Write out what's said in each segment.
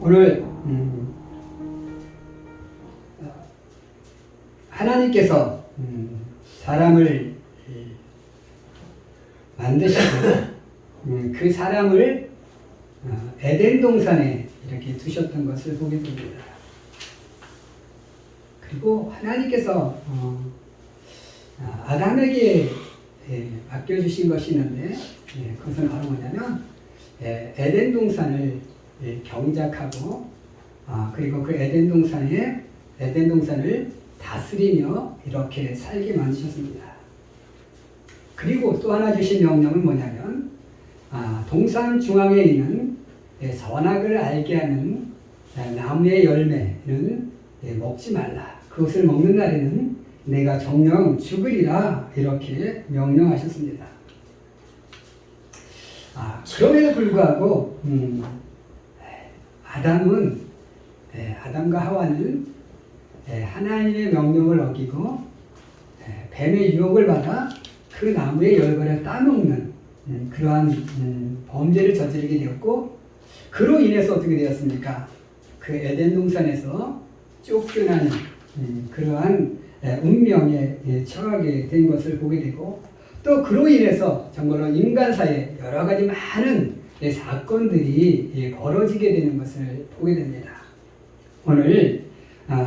오늘 하나님께서 사람을 만드시고 그 사람을 에덴 동산에 이렇게 두셨던 것을 보게 됩니다. 그리고 하나님께서 아담에게 맡겨주신 것이 있는데 그것은 바로 뭐냐면 에덴 동산을 경작하고 그리고 그 에덴 동산을 다스리며 이렇게 살게 만드셨습니다. 그리고 또 하나 주신 명령은 뭐냐면 동산 중앙에 있는 선악을 알게 하는 나무의 열매는 먹지 말라. 그것을 먹는 날에는 내가 정령 죽으리라. 이렇게 명령하셨습니다. 그럼에도 불구하고 아담과 하와는 하나님의 명령을 어기고 뱀의 유혹을 받아 그 나무의 열매를 따먹는 그러한 범죄를 저지르게 되었고, 그로 인해서 어떻게 되었습니까? 그 에덴 동산에서 쫓겨나는 그러한 운명에 처하게 된 것을 보게 되고, 또 그로 인해서 정말로 인간 사이에 여러 가지 많은 사건들이 벌어지게 되는 것을 보게 됩니다. 오늘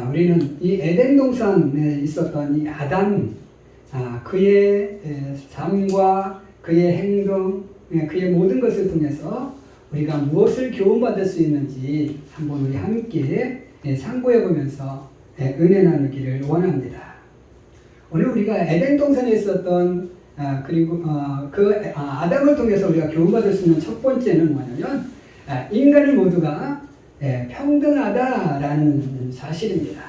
우리는 이 에덴 동산에 있었던 이 아담, 그의 삶과 그의 행동, 그의 모든 것을 통해서 우리가 무엇을 교훈받을 수 있는지 한번 우리 함께 상고해 보면서 은혜 나누기를 원합니다. 오늘 우리가 에덴 동산에 있었던 그리고 그 아담을 통해서 우리가 교훈받을 수 있는 첫 번째는 뭐냐면 인간을 모두가 평등하다라는 사실입니다.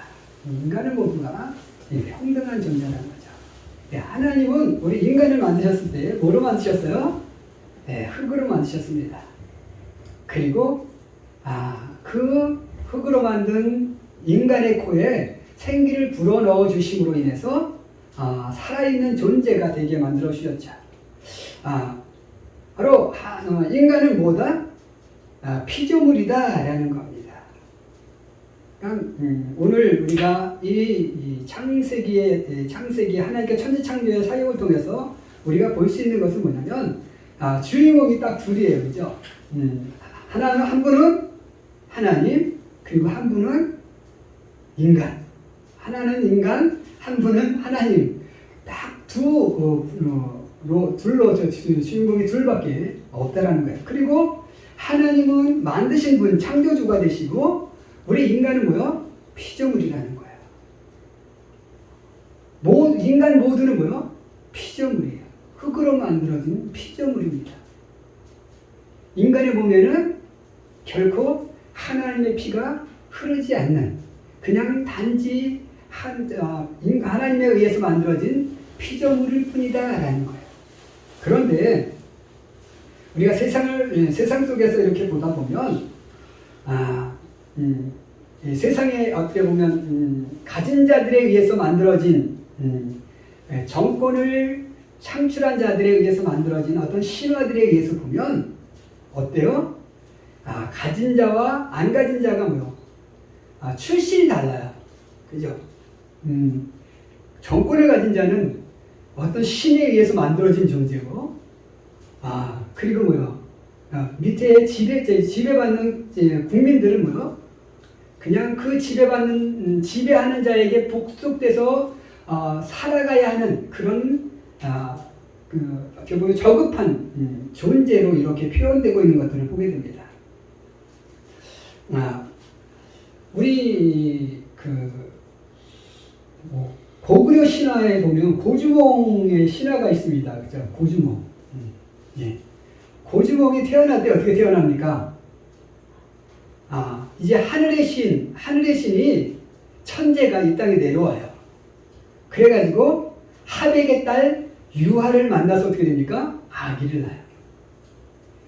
인간을 모두가 평등한 존재라는 거죠. 하나님은 우리 인간을 만드셨을 때 뭐로 만드셨어요? 흙으로 만드셨습니다. 그리고 그 흙으로 만든 인간의 코에 생기를 불어넣어 주심으로 인해서 살아있는 존재가 되게 만들어 주셨죠. 바로 인간은 뭐다? 피조물이다라는 겁니다. 오늘 우리가 이 창세기 하나님께 천지창조의 사역을 통해서 우리가 볼 수 있는 것은 뭐냐면 주인공이 딱 둘이에요, 그죠? 한 분은 하나님, 그리고 한 분은 인간. 하나는 인간, 한 분은 하나님. 딱 둘로 주인공이 둘밖에 없다라는 거예요. 그리고 하나님은 만드신 분, 창조주가 되시고, 우리 인간은 뭐요? 피조물이라는 거예요. 인간 모두는 뭐요? 피조물이에요. 흙으로 만들어진 피조물입니다. 인간에 보면은 결코 하나님의 피가 흐르지 않는, 그냥 단지 하나님에 의해서 만들어진 피조물일 뿐이다라는 거예요. 그런데 우리가 세상 속에서 이렇게 보다 보면 세상에 어떻게 보면 가진 자들에 의해서 만들어진 정권을 창출한 자들에 의해서 만들어진 어떤 신화들에 의해서 보면 어때요? 가진 자와 안 가진 자가 뭐요? 출신이 달라요. 그죠? 정권을 가진 자는 어떤 신에 의해서 만들어진 존재고, 그리고 뭐요? 밑에 지배받는 국민들은 뭐요? 그냥 그 지배하는 자에게 복속돼서 살아가야 하는 그런 어떻게 보면 저급한 존재로 이렇게 표현되고 있는 것들을 보게 됩니다. 우리 고구려 신화에 보면 고주몽의 신화가 있습니다. 그죠? 고주몽. 고주몽이 태어날 때 어떻게 태어납니까? 이제 하늘의 신이 천재가 이 땅에 내려와요. 그래가지고 하백의 딸 유하를 만나서 어떻게 됩니까? 아기를 낳아요.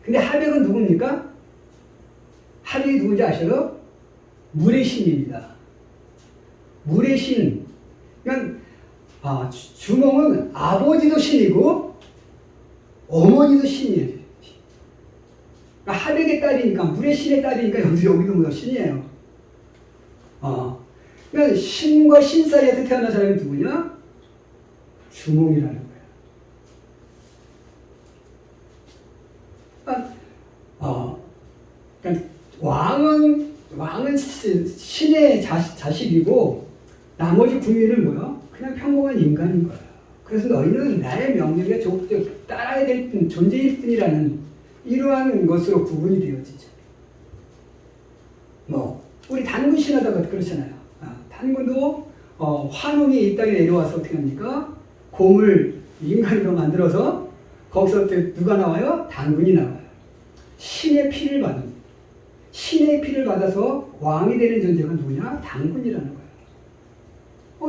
근데 하백은 누굽니까? 하백이 누군지 아셔요? 물의 신입니다. 물의 신. 그러니까 주몽은 아버지도 신이고 어머니도 신이에요. 그러니까 하백의 딸이니까, 물의 신의 딸이니까 여기도 뭐 신이에요. 그러니까 신과 신 사이에서 태어난 사람이 누구냐? 주몽이라는 거야. 그러니까 왕은 신의 자식이고 나머지 국민은 뭐야? 그냥 평범한 인간인 거야. 그래서 너희는 나의 명령에 따라야 될 존재일 뿐이라는 이러한 것으로 구분이 되어지죠. 우리 단군 신하다가 그렇잖아요. 단군도 환웅이 이 땅에 내려와서 어떻게 합니까? 곰을 인간으로 만들어서 거기서 누가 나와요? 단군이 나와요. 신의 피를 받아서 왕이 되는 존재가 누구냐? 단군이라는 거예요.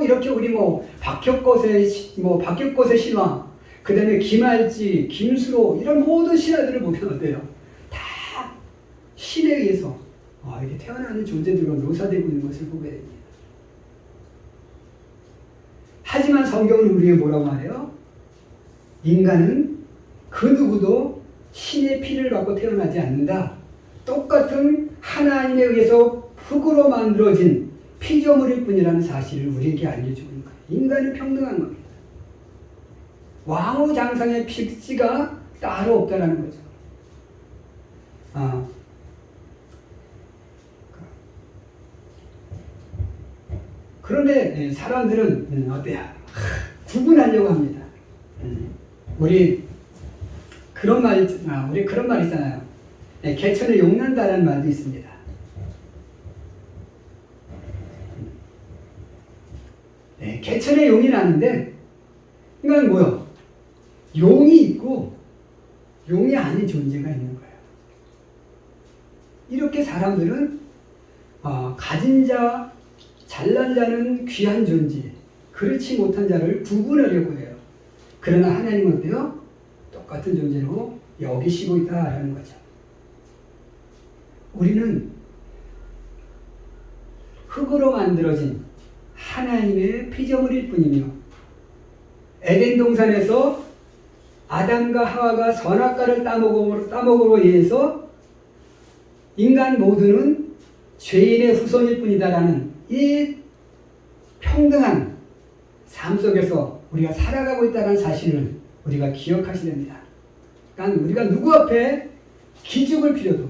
이렇게 우리 박혁것의 신화, 그 다음에 김알지, 김수로 이런 모든 신화들을 보면 어때요? 다 신에 의해서 이렇게 태어나는 존재들로 묘사되고 있는 것을 보게 됩니다. 하지만 성경은 우리에게 뭐라고 말해요? 인간은 그 누구도 신의 피를 받고 태어나지 않는다. 똑같은 하나님에 의해서 흙으로 만들어진 피조물일 뿐이라는 사실을 우리에게 알려주고 있는 거예요. 인간은 평등한 겁니다. 왕후장상의 픽지가 따로 없다라는 거죠. 그런데 사람들은 어때요? 구분하려고 합니다. 우리 그런 말 있잖아요. 개천에 용난다라는 말도 있습니다. 개천에 용이 나는데, 그러니까 뭐요? 용이 있고 용이 아닌 존재가 있는 거예요. 이렇게 사람들은 가진 자, 잘난 자는 귀한 존재, 그렇지 못한 자를 구분하려고 해요. 그러나 하나님은 어때요? 똑같은 존재로 여기시고 있다라는 거죠. 우리는 흙으로 만들어진 하나님의 피조물일 뿐이며 에덴 동산에서 아담과 하와가 선악과를 따먹음으로 인해서 인간 모두는 죄인의 후손일 뿐이다라는 이 평등한 삶 속에서 우리가 살아가고 있다는 사실을 우리가 기억하셔야 됩니다. 그러니까 우리가 누구 앞에 기죽을 필요도,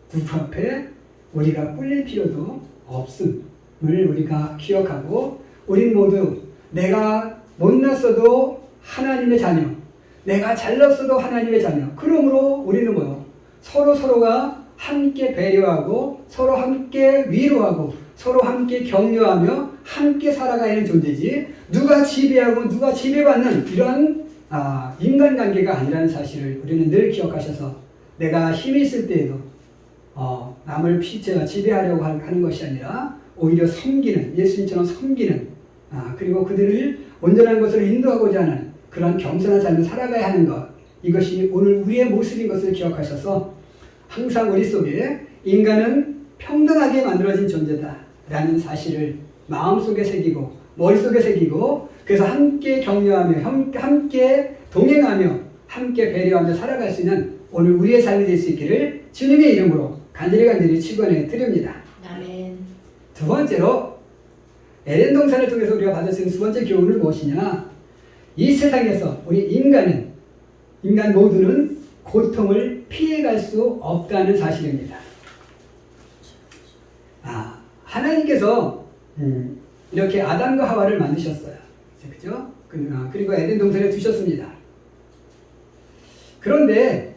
누구 앞에 우리가 꿀릴 필요도 없음을 우리가 기억하고, 우린 모두 내가 못났어도 하나님의 자녀, 내가 잘났어도 하나님의 자녀. 그러므로 우리는 뭐요? 서로가 함께 배려하고 서로 함께 위로하고 서로 함께 격려하며 함께 살아가는 존재지, 누가 지배하고 누가 지배받는 이런 인간관계가 아니라는 사실을 우리는 늘 기억하셔서, 내가 힘이 있을 때에도 남을 지배하려고 하는 것이 아니라 오히려 섬기는, 예수님처럼 섬기는, 그리고 그들을 온전한 것으로 인도하고자 하는 그런 겸손한 삶을 살아가야 하는 것, 이것이 오늘 우리의 모습인 것을 기억하셔서 항상 우리 속에 인간은 평등하게 만들어진 존재다라는 사실을 마음속에 새기고 머릿속에 새기고, 그래서 함께 격려하며 함께 동행하며 함께 배려하며 살아갈 수 있는 오늘 우리의 삶이 될 수 있기를 주님의 이름으로 간절히 축원해 드립니다. 아멘. 두 번째로 에덴 동산을 통해서 우리가 받을 수 있는 두 번째 교훈은 무엇이냐? 이 세상에서 우리 인간 모두는 고통을 피해갈 수 없다는 사실입니다. 하나님께서 이렇게 아담과 하와를 만드셨어요. 그죠? 그리고 에덴 동산에 두셨습니다. 그런데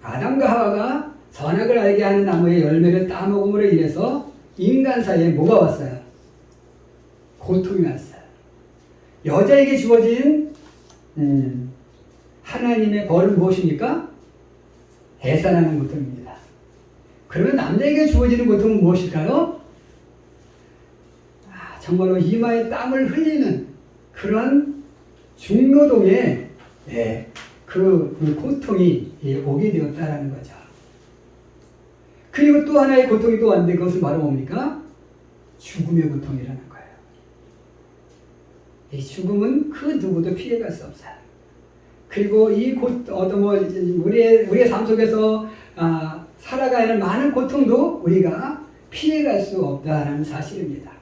아담과 하와가 선악을 알게 하는 나무의 열매를 따먹음으로 인해서 인간 사이에 뭐가 왔어요? 고통이 왔어요. 여자에게 주어진 하나님의 벌은 무엇입니까? 해산하는 고통입니다. 그러면 남자에게 주어지는 고통은 무엇일까요? 정말로 이마에 땀을 흘리는 그런 중노동의 그 고통이 오게 되었다라는 거죠. 그리고 또 하나의 고통이 또 왔는데, 그것은 바로 뭡니까? 죽음의 고통이라는 거예요. 이 죽음은 그 누구도 피해갈 수 없어요. 그리고 우리의 삶 속에서 살아가는 많은 고통도 우리가 피해갈 수 없다는 사실입니다.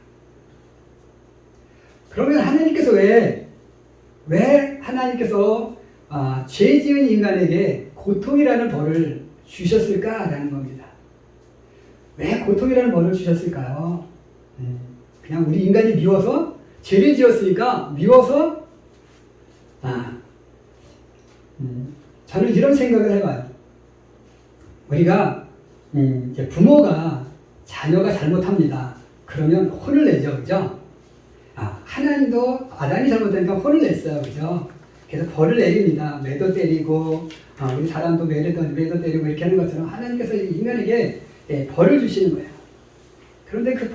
그러면 하나님께서 왜 하나님께서 죄 지은 인간에게 고통이라는 벌을 주셨을까라는 겁니다. 왜 고통이라는 벌을 주셨을까요? 그냥 우리 인간이 미워서 죄를 지었으니까 미워서 저는 이런 생각을 해봐요. 우리가 이제 부모가 자녀가 잘못합니다. 그러면 혼을 내죠, 그죠? 하나님도 아담이 잘못하니까 혼을 냈어요, 그죠? 그래서 벌을 내립니다. 매도 때리고 우리 사람도 매도 때리고 이렇게 하는 것처럼 하나님께서 인간에게 벌을 주시는 거예요. 그런데 그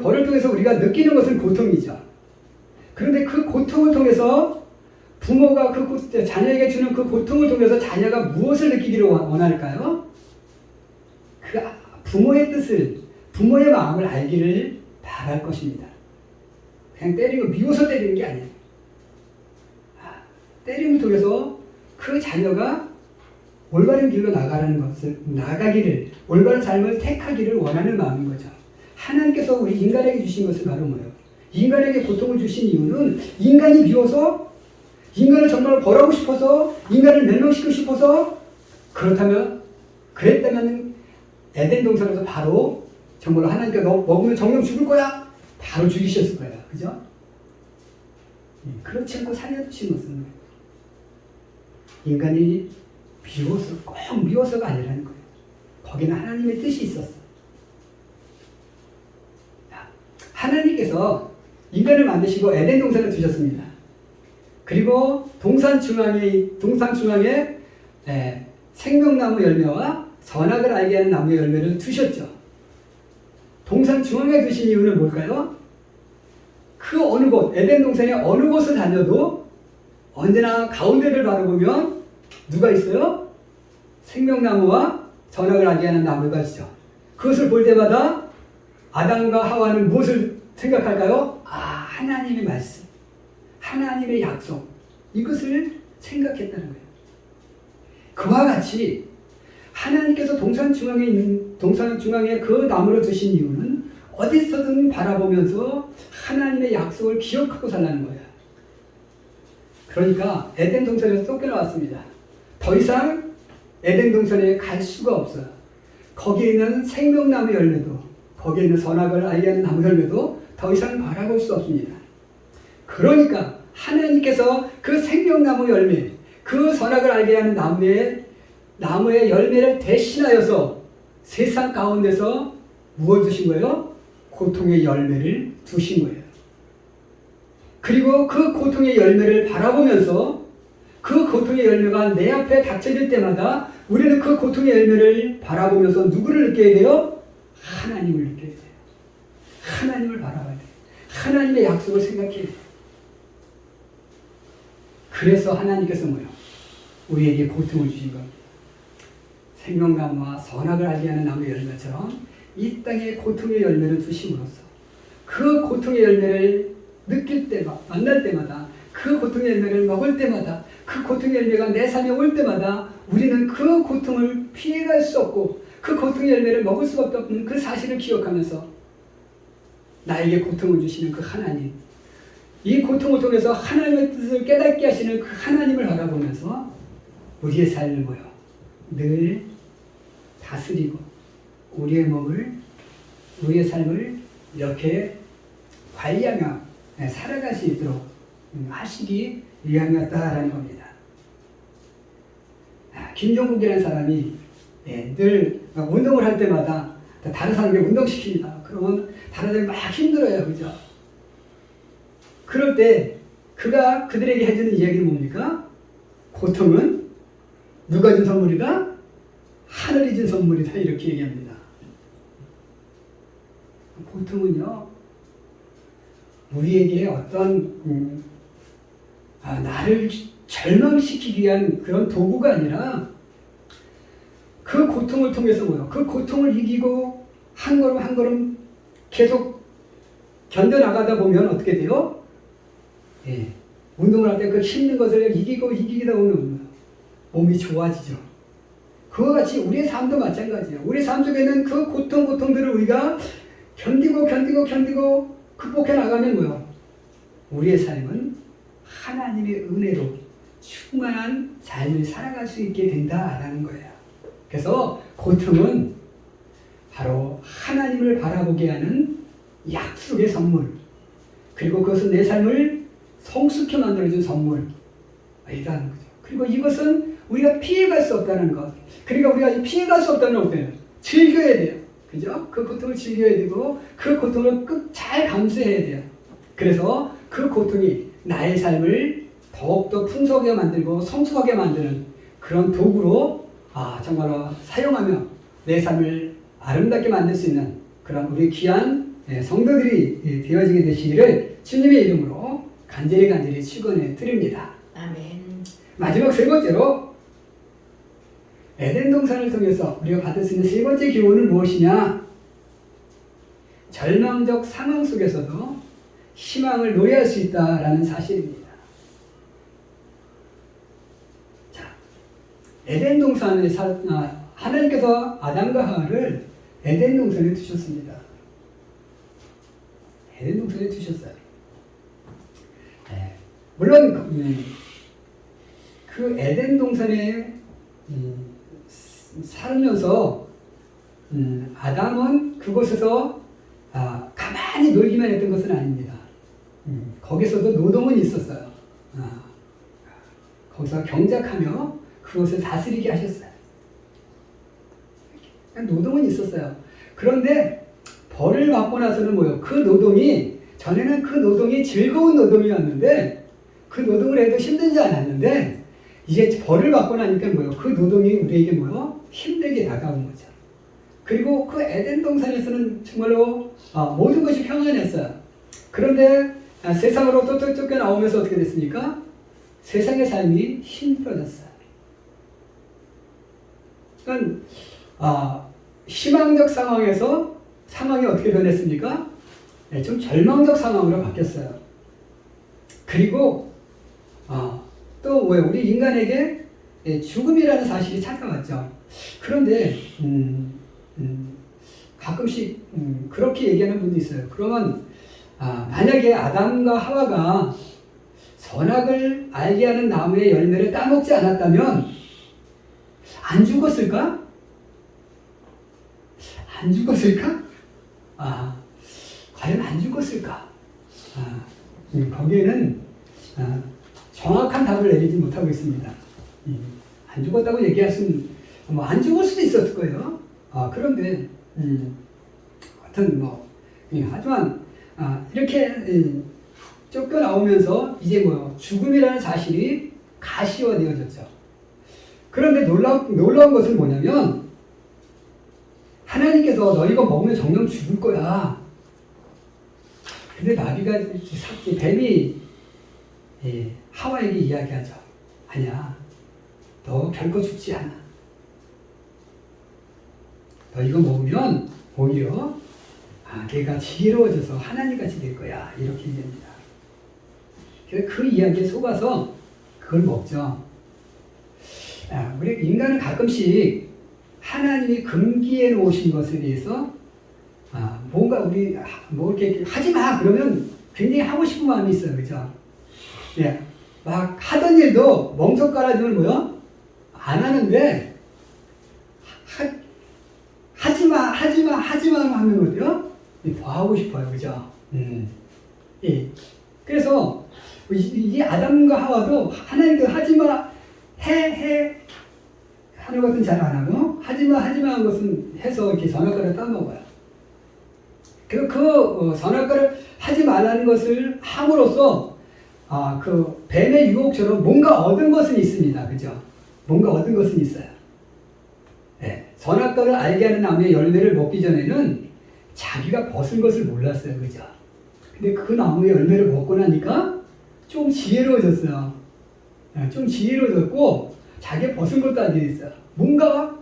벌을 통해서 우리가 느끼는 것은 고통이죠. 그런데 그 고통을 통해서 부모가 자녀에게 주는 그 고통을 통해서 자녀가 무엇을 느끼기를 원할까요? 그 부모의 뜻을, 부모의 마음을 알기를 바랄 것입니다. 그냥 때리고 미워서 때리는 게 아니에요. 때림을 통해서 그 자녀가 올바른 길로 나가기를, 올바른 삶을 택하기를 원하는 마음인 거죠. 하나님께서 우리 인간에게 주신 것은 바로 뭐예요? 인간에게 고통을 주신 이유는 인간이 미워서, 인간을 정말 벌하고 싶어서, 인간을 멸망시키고 싶어서, 그랬다면 에덴 동산에서 바로 정말로 하나님께 너 먹으면 정령 죽을 거야? 바로 죽이셨을 거예요. 그죠? 그렇지 않고 살려주신 것은 인간이 꼭 미워서가 아니라는 거예요. 거기는 하나님의 뜻이 있었어. 하나님께서 인간을 만드시고 에덴 동산을 주셨습니다. 그리고 동산 중앙에 생명나무 열매와 선악을 알게 하는 나무의 열매를 두셨죠. 동산 중앙에 두신 이유는 뭘까요? 그 어느 곳, 에덴 동산의 어느 곳을 다녀도 언제나 가운데를 바라보면 누가 있어요? 생명나무와 선악을 알게 하는 나무가 있죠. 그것을 볼 때마다 아담과 하와는 무엇을 생각할까요? 하나님의 말씀, 하나님의 약속, 이것을 생각했다는 거예요. 그와 같이 하나님께서 동산 중앙에 그 나무를 두신 이유는 어디서든 바라보면서 하나님의 약속을 기억하고 살라는 거예요. 그러니까 에덴 동산에서 쫓겨나왔습니다. 더 이상 에덴 동산에 갈 수가 없어요. 거기에 있는 생명나무 열매도, 거기에 있는 선악을 알게 하는 나무 열매도 더 이상 바라볼 수 없습니다. 그러니까 하나님께서 그 생명나무 열매, 그 선악을 알게 하는 나무의 열매를 대신하여서 세상 가운데서 무엇을 두신 거예요? 고통의 열매를 두신 거예요. 그리고 그 고통의 열매를 바라보면서 그 고통의 열매가 내 앞에 닥쳐질 때마다 우리는 그 고통의 열매를 바라보면서 누구를 느껴야 돼요? 하나님을 느껴야 돼요. 하나님을 바라봐야 돼요. 하나님의 약속을 생각해야 돼요. 그래서 하나님께서 뭐예요? 우리에게 고통을 주신 겁니다. 생명나무와 선악을 알게 하는 나무의 열매처럼 이 땅에 고통의 열매를 주심으로써 그 고통의 열매를 느낄 때마다, 만날 때마다, 그 고통의 열매를 먹을 때마다, 그 고통의 열매가 내 삶에 올 때마다 우리는 그 고통을 피해갈 수 없고 그 고통의 열매를 먹을 수밖에 없는 그 사실을 기억하면서 나에게 고통을 주시는 그 하나님, 이 고통을 통해서 하나님의 뜻을 깨닫게 하시는 그 하나님을 바라보면서 우리의 삶을 늘 다스리고 우리의 몸을, 우리의 삶을 이렇게 관리하며 살아갈 수 있도록 하시기 위함이었다라는 겁니다. 김종국이라는 사람이 늘 운동을 할 때마다 다른 사람에게 운동시킵니다. 그러면 다른 사람이 막 힘들어요. 그죠? 그럴 때 그가 그들에게 해주는 이야기는 뭡니까? 고통은 누가 준 선물이다? 하늘이 준 선물이다. 이렇게 얘기합니다. 고통은요, 우리에게 어떤 나를 절망시키기 위한 그런 도구가 아니라 그 고통을 통해서 그 고통을 이기고 한 걸음 한 걸음 계속 견뎌나가다 보면 어떻게 돼요? 운동을 할 때 그 힘든 것을 이기다 보면 몸이 좋아지죠. 그와 같이 우리의 삶도 마찬가지예요. 우리 삶 속에는 그 고통들을 우리가 견디고 극복해 나가면 뭐요? 우리의 삶은 하나님의 은혜로 충만한 삶을 살아갈 수 있게 된다라는 거예요. 그래서 고통은 바로 하나님을 바라보게 하는 약속의 선물, 그리고 그것은 내 삶을 성숙해 만들어준 선물이라는 거죠. 그리고 이것은 우리가 피해갈 수 없다는 것. 그러니까 우리가 피해갈 수 없다는 건 어때요? 즐겨야 돼요. 그죠? 그 고통을 즐겨야 되고 그 고통을 잘 감수해야 돼요. 그래서 그 고통이 나의 삶을 더욱더 풍성하게 만들고 성숙하게 만드는 그런 도구로 정말로 사용하며 내 삶을 아름답게 만들 수 있는 그런 우리 귀한 성도들이 되어지게 되시기를 주님의 이름으로 간절히 축원해 드립니다. 아멘. 마지막 세 번째로 에덴 동산을 통해서 우리가 받을 수 있는 세 번째 교훈은 무엇이냐? 절망적 상황 속에서도 희망을 노래할 수 있다라는 사실입니다. 자, 에덴 동산에 하나님께서 아담과 하와를 에덴 동산에 두셨습니다. 에덴 동산에 두셨어요. 물론 그 에덴 동산에 살면서 아담은 그곳에서 가만히 놀기만 했던 것은 아닙니다. 거기서도 노동은 있었어요. 거기서 경작하며 그것을 다스리게 하셨어요. 노동은 있었어요. 그런데 벌을 받고 나서는 뭐요? 그 노동이 전에는 그 노동이 즐거운 노동이었는데 그 노동을 해도 힘들지 않았는데 이제 벌을 받고 나니까 뭐요? 그 노동이 우리에게 뭐요? 힘들게 다가온 거죠. 그리고 그 에덴 동산에서는 정말로 모든 것이 평안했어요. 그런데 세상으로 또 쫓겨나오면서 어떻게 됐습니까? 세상의 삶이 힘들어졌어요. 그러니까 희망적 상황에서 상황이 어떻게 변했습니까? 좀 절망적 상황으로 바뀌었어요. 그리고 또 뭐예요? 우리 인간에게 죽음이라는 사실이 찾아왔죠. 그런데 가끔씩 그렇게 얘기하는 분도 있어요. 그러면 만약에 아담과 하와가 선악을 알게 하는 나무의 열매를 따먹지 않았다면 안 죽었을까? 안 죽었을까? 과연 안 죽었을까? 거기에는 정확한 답을 내리지 못하고 있습니다. 안 죽었다고 얘기할 수는 안 죽을 수도 있었을 거예요. 그런데 하여튼 하지만 이렇게 쫓겨나오면서 이제 죽음이라는 사실이 가시화되어졌죠. 그런데 놀라운 것은 뭐냐면 하나님께서 너희가 먹으면 정녕 죽을 거야. 근데 나비가 뱀이 하와에게 이야기하죠. 아니야, 너 결코 죽지 않아. 너 이거 먹으면 오히려 걔가 지혜로워져서 하나님같이 될 거야. 이렇게 얘기합니다. 그래서 그 이야기에 속아서 그걸 먹죠. 우리 인간은 가끔씩 하나님이 금기해 놓으신 것에 대해서 뭔가 이렇게 하지 마 그러면 굉장히 하고 싶은 마음이 있어요, 그죠? 막 하던 일도 멍석 깔아주면 안 하는데 하지 마 하면 어때요? 더 하고 싶어요, 그죠? 그래서 이 아담과 하와도 하나님께서 하지 마 해 하는 것은 잘 안 하고 하지 마 하는 것은 해서 이렇게 선악과를 따먹어요. 그리고 그 선악과를 하지 말라는 것을 함으로써 그 뱀의 유혹처럼 뭔가 얻은 것은 있습니다. 그죠? 뭔가 얻은 것은 있어요. 선악과를 알게 하는 나무의 열매를 먹기 전에는 자기가 벗은 것을 몰랐어요. 그죠? 근데 그 나무의 열매를 먹고 나니까 좀 지혜로워졌어요. 좀 지혜로워졌고 자기가 벗은 것도 알게 됐어요. 뭔가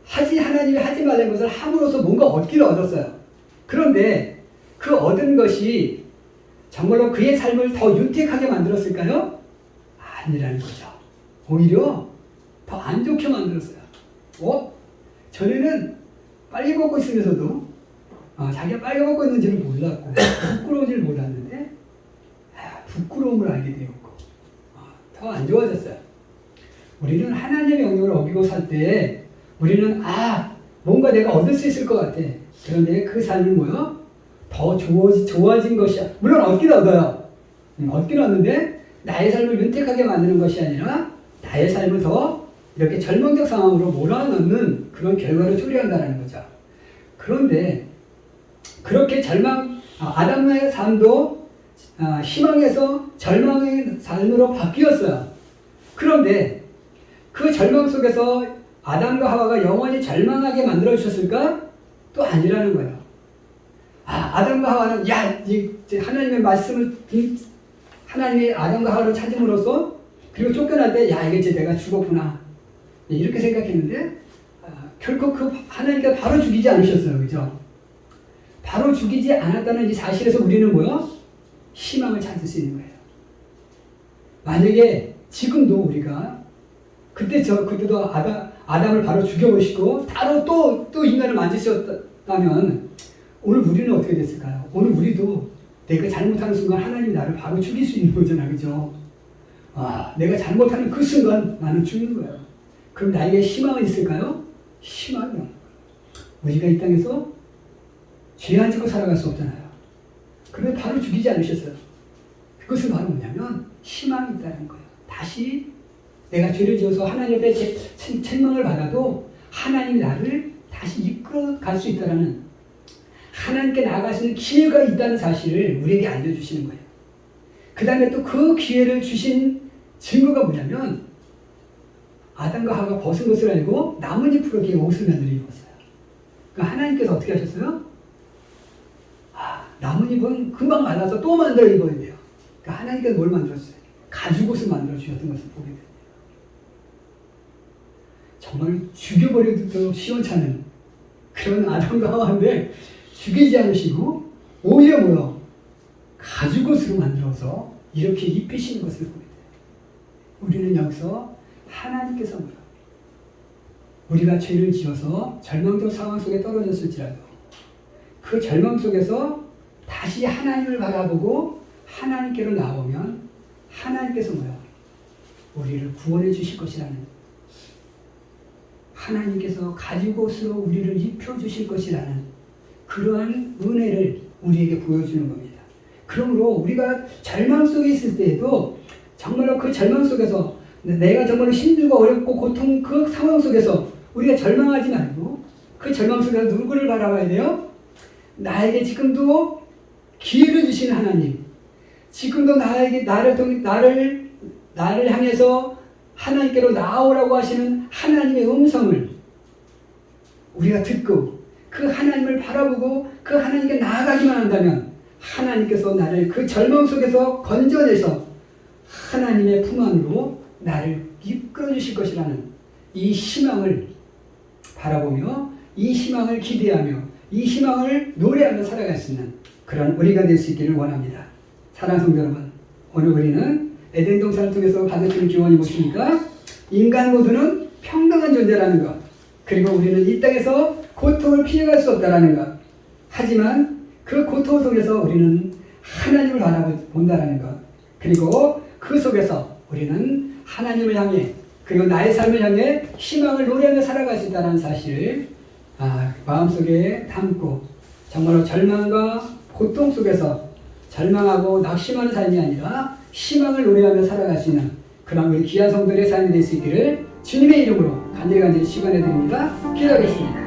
하나님이 하지 말라는 것을 함으로써 뭔가 얻기를 얻었어요. 그런데 그 얻은 것이 정말로 그의 삶을 더 윤택하게 만들었을까요? 아니라는 거죠. 오히려 더 더 안 좋게 만들었어요. 전에는 빨개 벗고 있으면서도 자기가 빨개 벗고 있는지를 몰랐고 부끄러운지를 몰랐는데 부끄러움을 알게 되었고 더 안 좋아졌어요. 우리는 하나님의 명령을 어기고 살 때 우리는 뭔가 내가 얻을 수 있을 것 같아. 그런데 그 삶이 뭐요? 더 좋아진 것이야. 물론 얻긴 얻어요. 얻긴 얻는데 나의 삶을 윤택하게 만드는 것이 아니라 나의 삶을 더 이렇게 절망적 상황으로 몰아넣는 그런 결과를 초래한다는 거죠. 그런데 그렇게 아담의 삶도 희망에서 절망의 삶으로 바뀌었어요. 그런데 그 절망 속에서 아담과 하와가 영원히 절망하게 만들어 주셨을까? 또 아니라는 거예요. 아담과 하와는 하나님의 말씀을 하나님이 아담과 하와를 찾음으로써 그리고 쫓겨날 때 이제 내가 죽었구나 이렇게 생각했는데 결코 하나님께서 바로 죽이지 않으셨어요. 그죠? 바로 죽이지 않았다는 이 사실에서 우리는 뭐요? 희망을 찾을 수 있는 거예요. 만약에 지금도 우리가 그때도 아담을 바로 죽여버리시고 따로 또 인간을 만드셨다면 오늘 우리는 어떻게 됐을까요? 오늘 우리도 내가 잘못하는 순간 하나님이 나를 바로 죽일 수 있는 거잖아. 그죠? 내가 잘못하는 그 순간 나는 죽는 거야. 그럼 나에게 희망은 있을까요? 희망이 없는 거예요. 우리가 이 땅에서 죄 안 짓고 살아갈 수 없잖아요. 그런데 바로 죽이지 않으셨어요. 그것은 바로 뭐냐면 희망이 있다는 거예요. 다시 내가 죄를 지어서 하나님 앞에 책망을 받아도 하나님이 나를 다시 이끌어 갈 수 있다는 하나님께 나아갈 수 있는 기회가 있다는 사실을 우리에게 알려주시는 거예요. 그 다음에 또 그 기회를 주신 증거가 뭐냐면 아담과 하와가 벗은 것을 알고 나뭇잎으로 옷을 만들어 입었어요. 그러니까 하나님께서 어떻게 하셨어요? 나뭇잎은 금방 말라서 또 만들어 입어야 돼요. 그러니까 하나님께서 뭘 만들었어요? 가죽옷을 만들어 주셨던 것을 보게 됩니다. 정말 죽여버려도 시원찮은 그런 아담과 하와인데 죽이지 않으시고 오히려 뭐요? 가죽옷으로 만들어서 이렇게 입히시는 것을 보게 돼요. 우리는 여기서 하나님께서 뭐요? 우리가 죄를 지어서 절망적 상황 속에 떨어졌을지라도 그 절망 속에서 다시 하나님을 바라보고 하나님께로 나오면 하나님께서 뭐요? 우리를 구원해 주실 것이라는, 하나님께서 가죽옷으로 우리를 입혀주실 것이라는 그러한 은혜를 우리에게 보여주는 겁니다. 그러므로 우리가 절망 속에 있을 때에도 정말로 그 절망 속에서 내가 정말로 힘들고 어렵고 고통 그 상황 속에서 우리가 절망하지 말고 그 절망 속에서 누구를 바라봐야 돼요? 나에게 지금도 기회를 주시는 하나님, 지금도 나를 향해서 하나님께로 나오라고 하시는 하나님의 음성을 우리가 듣고 그 하나님을 바라보고 그 하나님께 나아가기만 한다면 하나님께서 나를 그 절망 속에서 건져내서 하나님의 품 안으로 나를 이끌어 주실 것이라는 이 희망을 바라보며 이 희망을 기대하며 이 희망을 노래하며 살아갈 수 있는 그런 우리가 될 수 있기를 원합니다. 사랑하는 성도 여러분, 오늘 우리는 에덴 동산을 통해서 받으시는 기원이 무엇입니까? 인간 모두는 평등한 존재라는 것, 그리고 우리는 이 땅에서 고통을 피해갈 수 없다라는 것, 하지만 그 고통 속에서 우리는 하나님을 바라본다라는 것, 그리고 그 속에서 우리는 하나님을 향해 그리고 나의 삶을 향해 희망을 노래하며 살아갈 수 있다는 사실을 마음속에 담고 정말로 절망과 고통 속에서 절망하고 낙심하는 삶이 아니라 희망을 노래하며 살아갈 수 있는 그런 우리 귀한 성도들의 삶이 될 수 있기를 주님의 이름으로 간절히 축원해 드립니다. 기도하겠습니다.